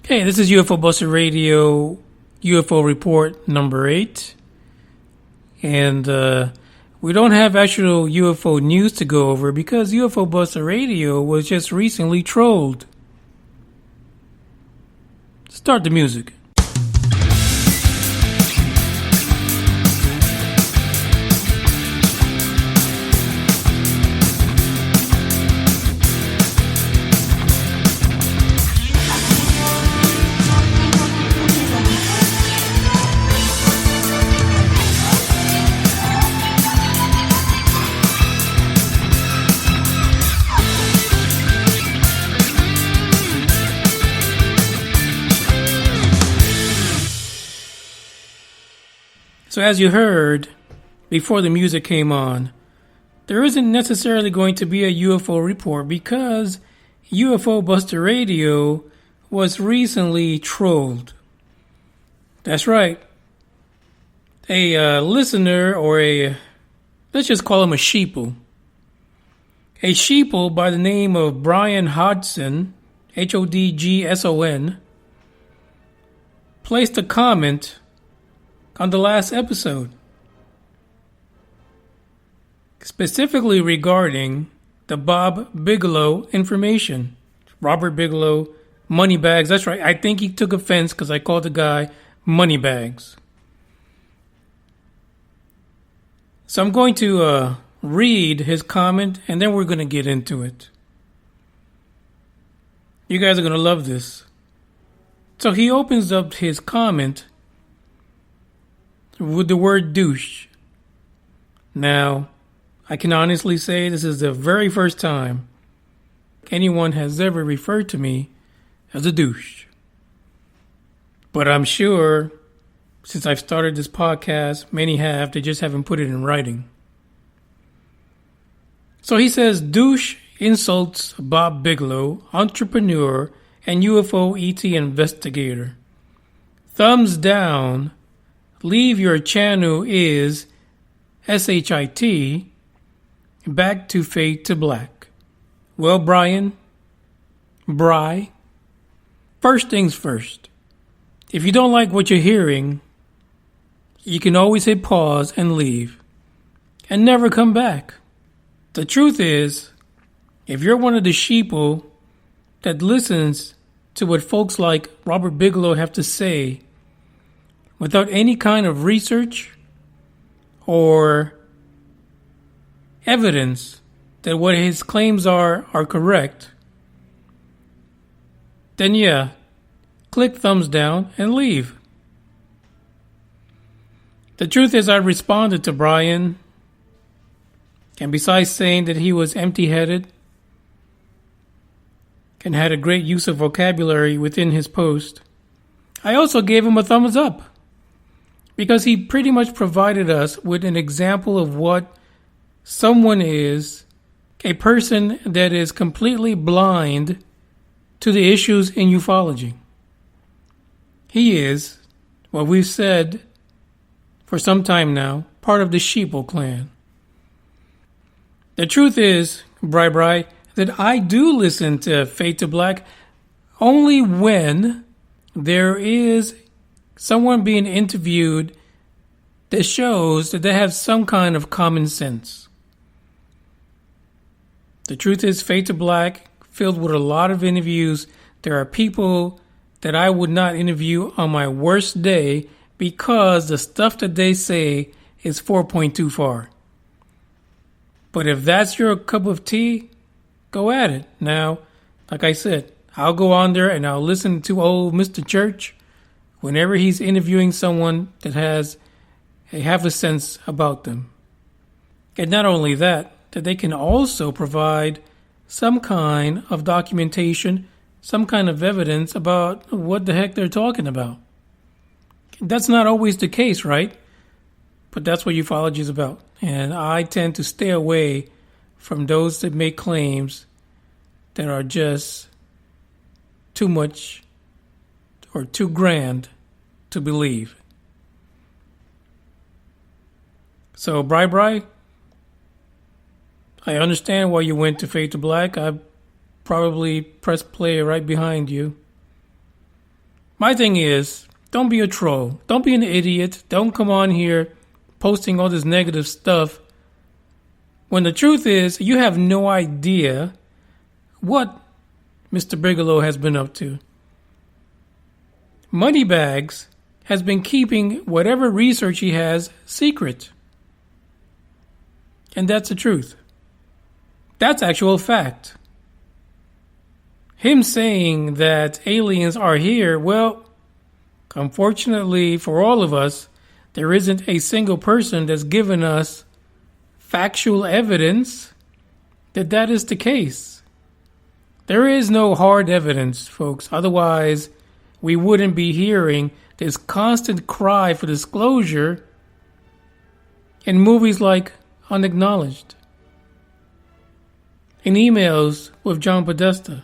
Hey, this is UFO Buster Radio, UFO Report number 8. And we don't have actual UFO news to go over because UFO Buster Radio was just recently trolled. Start the music. So as you heard before the music came on, there isn't necessarily going to be a UFO report because UFO Buster Radio was recently trolled. That's right. A listener or let's just call him a sheeple. A sheeple by the name of Brian Hodgson, Hodgson, placed a comment on the last episode, specifically regarding the Bob Bigelow information. Robert Bigelow, Moneybags. That's right. I think he took offense because I called the guy Moneybags. So I'm going to read his comment and then we're going to get into it. You guys are going to love this. So he opens up his comment with the word douche. Now, I can honestly say this is the very first time anyone has ever referred to me as a douche. But I'm sure since I've started this podcast, many have, they just haven't put it in writing. So he says, douche insults Bob Bigelow, entrepreneur and UFO ET investigator. Thumbs down. Leave your channel is SHIT. Back to Fade to Black. Well, Bry, first things first. If you don't like what you're hearing, you can always hit pause and leave. And never come back. The truth is, if you're one of the sheeple that listens to what folks like Robert Bigelow have to say, without any kind of research or evidence that what his claims are correct, then yeah, click thumbs down and leave. The truth is I responded to Brian, and besides saying that he was empty-headed and had a great use of vocabulary within his post, I also gave him a thumbs up. Because he pretty much provided us with an example of what someone is, a person that is completely blind to the issues in ufology. He is, what we've said for some time now, part of the Sheeple clan. The truth is, Bry, that I do listen to Fade to Black only when there is someone being interviewed that shows that they have some kind of common sense. The truth is, Fade to Black, filled with a lot of interviews, there are people that I would not interview on my worst day because the stuff that they say is 4.2 far. But if that's your cup of tea, go at it. Now, like I said, I'll go on there and I'll listen to old Mr. Church whenever he's interviewing someone that has a half a sense about them. And not only that they can also provide some kind of documentation, some kind of evidence about what the heck they're talking about. That's not always the case, right? But that's what ufology is about. And I tend to stay away from those that make claims that are just too much or too grand to believe. So, Bry, I understand why you went to Fade to Black. I probably pressed play right behind you. My thing is, don't be a troll. Don't be an idiot. Don't come on here posting all this negative stuff when the truth is you have no idea what Mr. Bigelow has been up to. Moneybags has been keeping whatever research he has secret. And that's the truth. That's actual fact. Him saying that aliens are here, well, unfortunately for all of us, there isn't a single person that's given us factual evidence that that is the case. There is no hard evidence, folks. Otherwise, we wouldn't be hearing this constant cry for disclosure in movies like Unacknowledged, in emails with John Podesta.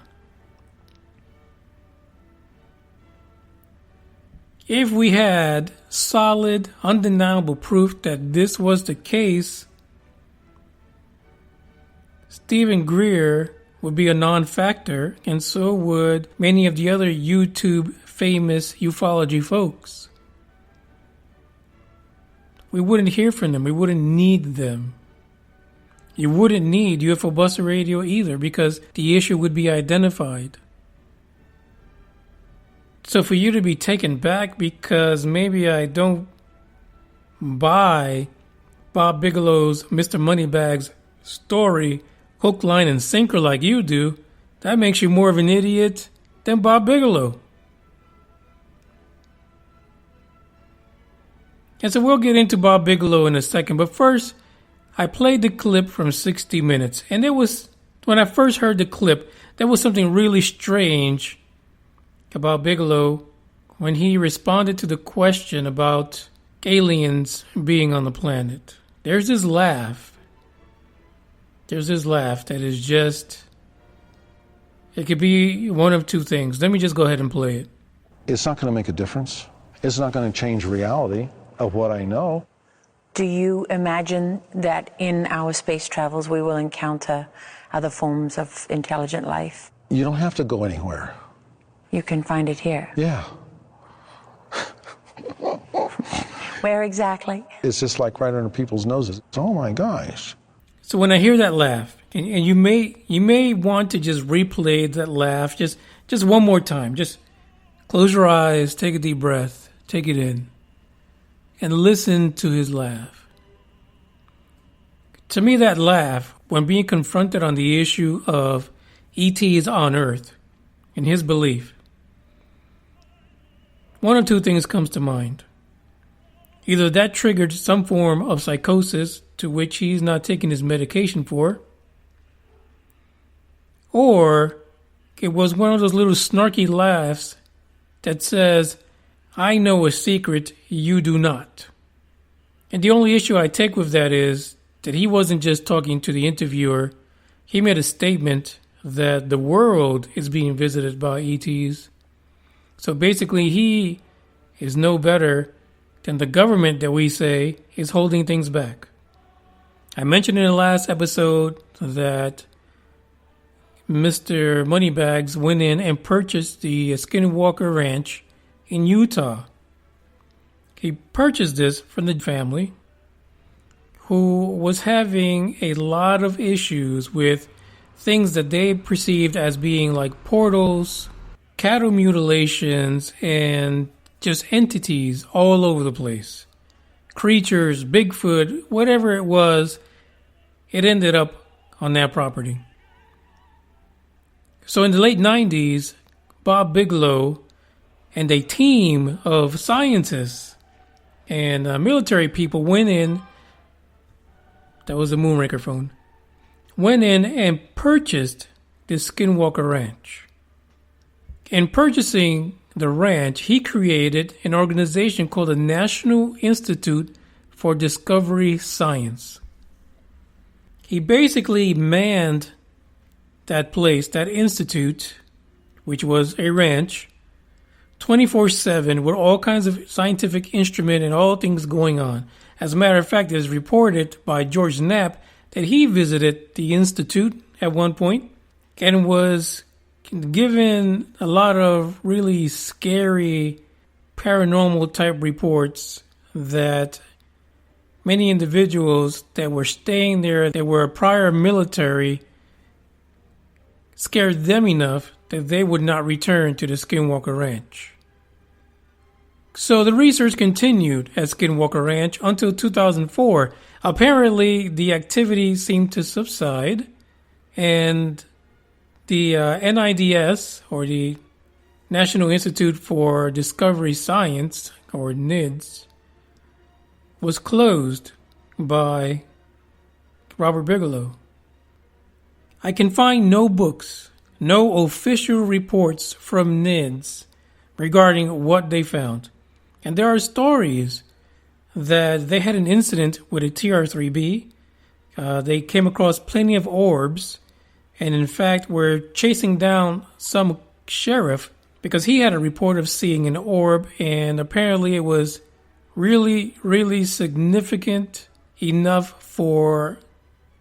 If we had solid, undeniable proof that this was the case, Stephen Greer would be a non-factor, and so would many of the other YouTube famous ufology folks. We wouldn't hear from them. We wouldn't need them. You wouldn't need UFO Buster Radio either, because the issue would be identified. So for you to be taken back because maybe I don't buy Bob Bigelow's Mr. Moneybags story hook, line, and sinker like you do, that makes you more of an idiot than Bob Bigelow. And so we'll get into Bob Bigelow in a second, but first, I played the clip from 60 Minutes, and it was, when I first heard the clip, there was something really strange about Bigelow when he responded to the question about aliens being on the planet. There's this laugh. There's this laugh that is just, it could be one of two things. Let me just go ahead and play it. It's not going to make a difference. It's not going to change reality of what I know. Do you imagine that in our space travels we will encounter other forms of intelligent life? You don't have to go anywhere. You can find it here. Yeah. Where exactly? It's just like right under people's noses. Oh my gosh. So when I hear that laugh, and you may want to just replay that laugh just one more time. Just close your eyes, take a deep breath, take it in, and listen to his laugh. To me, that laugh, when being confronted on the issue of ETs on Earth, in his belief, one of two things comes to mind. Either that triggered some form of psychosis to which he's not taking his medication for, or it was one of those little snarky laughs that says, I know a secret you do not. And the only issue I take with that is that he wasn't just talking to the interviewer. He made a statement that the world is being visited by ETs. So basically, he is no better than the government that we say is holding things back. I mentioned in the last episode that Mr. Moneybags went in and purchased the Skinwalker Ranch in Utah. He purchased this from the family who was having a lot of issues with things that they perceived as being like portals, cattle mutilations, and just entities all over the place. Creatures, Bigfoot, whatever it was, it ended up on that property. So in the late 90s, Bob Bigelow and a team of scientists and military people went in, that was a Moonraker phone, went in and purchased this Skinwalker Ranch. In purchasing the ranch, he created an organization called the National Institute for Discovery Science. He basically manned that place, that institute, which was a ranch, 24/7 with all kinds of scientific instrument and all things going on. As a matter of fact, it is reported by George Knapp that he visited the institute at one point and was given a lot of really scary paranormal type reports that many individuals that were staying there that were prior military scared them enough that they would not return to the Skinwalker Ranch. So the research continued at Skinwalker Ranch until 2004. Apparently, the activity seemed to subside, and the NIDS, or the National Institute for Discovery Science, or NIDS, was closed by Robert Bigelow. I can find no books, no official reports from NIDS regarding what they found. And there are stories that they had an incident with a TR-3B. They came across plenty of orbs, and in fact were chasing down some sheriff because he had a report of seeing an orb, and apparently it was really, really significant enough for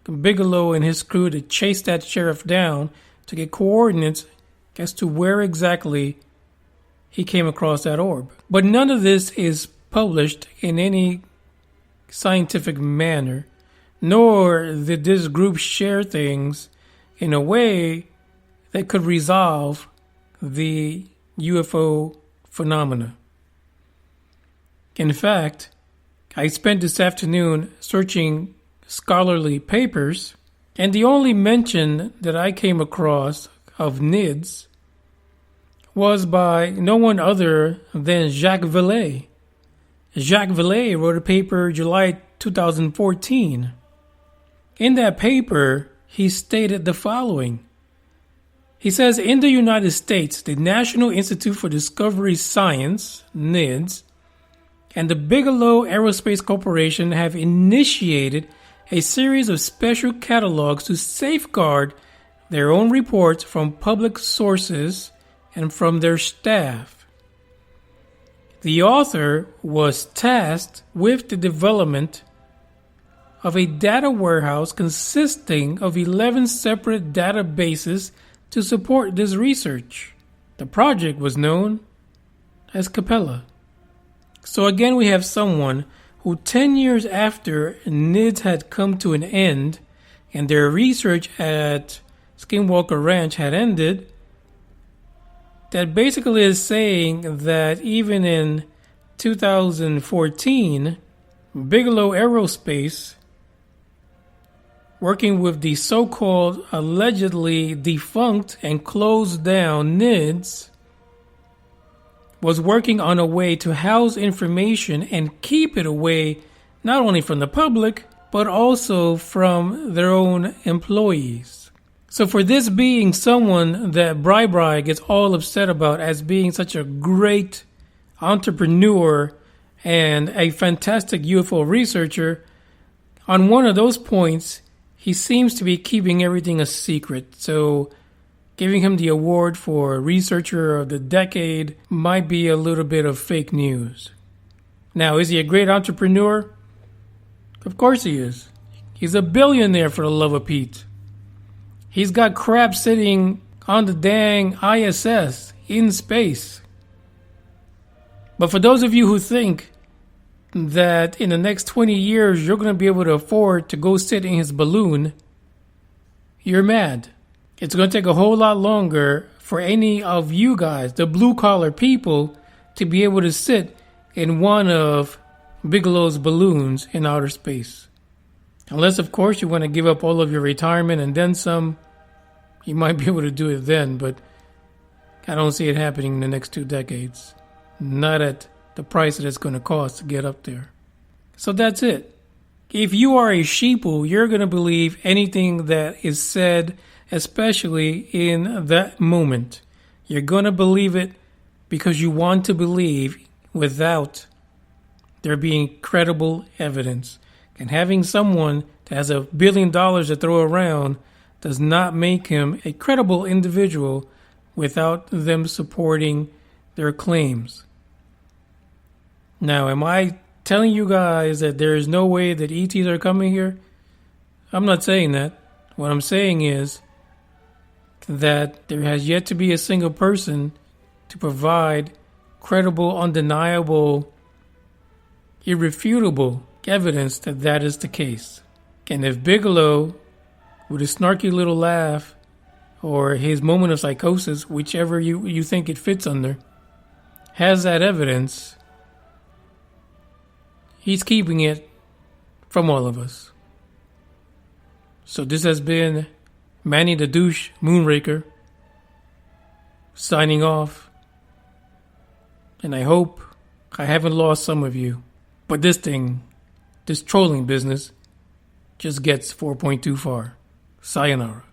Bigelow and his crew to chase that sheriff down to get coordinates as to where exactly he came across that orb. But none of this is published in any scientific manner, nor did this group share things in a way that could resolve the UFO phenomena. In fact, I spent this afternoon searching scholarly papers, and the only mention that I came across of NIDS was by no one other than Jacques Vallée. Jacques Vallée wrote a paper July 2014. In that paper, he stated the following. He says, in the United States, the National Institute for Discovery Science, NIDS, and the Bigelow Aerospace Corporation have initiated a series of special catalogs to safeguard their own reports from public sources and from their staff. The author was tasked with the development of a data warehouse consisting of 11 separate databases to support this research. The project was known as Capella. So again, we have someone who 10 years after NIDS had come to an end and their research at Skinwalker Ranch had ended, that basically is saying that even in 2014, Bigelow Aerospace, working with the so-called allegedly defunct and closed down NIDS, was working on a way to house information and keep it away not only from the public, but also from their own employees. So for this being someone that Bri gets all upset about as being such a great entrepreneur and a fantastic UFO researcher, on one of those points, he seems to be keeping everything a secret. So giving him the award for Researcher of the Decade might be a little bit of fake news. Now, is he a great entrepreneur? Of course he is. He's a billionaire, for the love of Pete. He's got crap sitting on the dang ISS in space. But for those of you who think that in the next 20 years you're going to be able to afford to go sit in his balloon, you're mad. It's going to take a whole lot longer for any of you guys, the blue-collar people, to be able to sit in one of Bigelow's balloons in outer space. Unless, of course, you want to give up all of your retirement and then some. You might be able to do it then, but I don't see it happening in the next 2 decades. Not at the price that it's going to cost to get up there. So that's it. If you are a sheeple, you're going to believe anything that is said, especially in that moment. You're going to believe it because you want to believe without there being credible evidence. And having someone that has $1 billion to throw around does not make him a credible individual without them supporting their claims. Now, am I telling you guys that there is no way that ETs are coming here? I'm not saying that. What I'm saying is, that there has yet to be a single person to provide credible, undeniable, irrefutable evidence that that is the case. And if Bigelow, with his snarky little laugh or his moment of psychosis, whichever you think it fits under, has that evidence, he's keeping it from all of us. So this has been Manny the Douche Moonraker signing off. And I hope I haven't lost some of you. But this trolling business, just gets 4.2 far. Sayonara.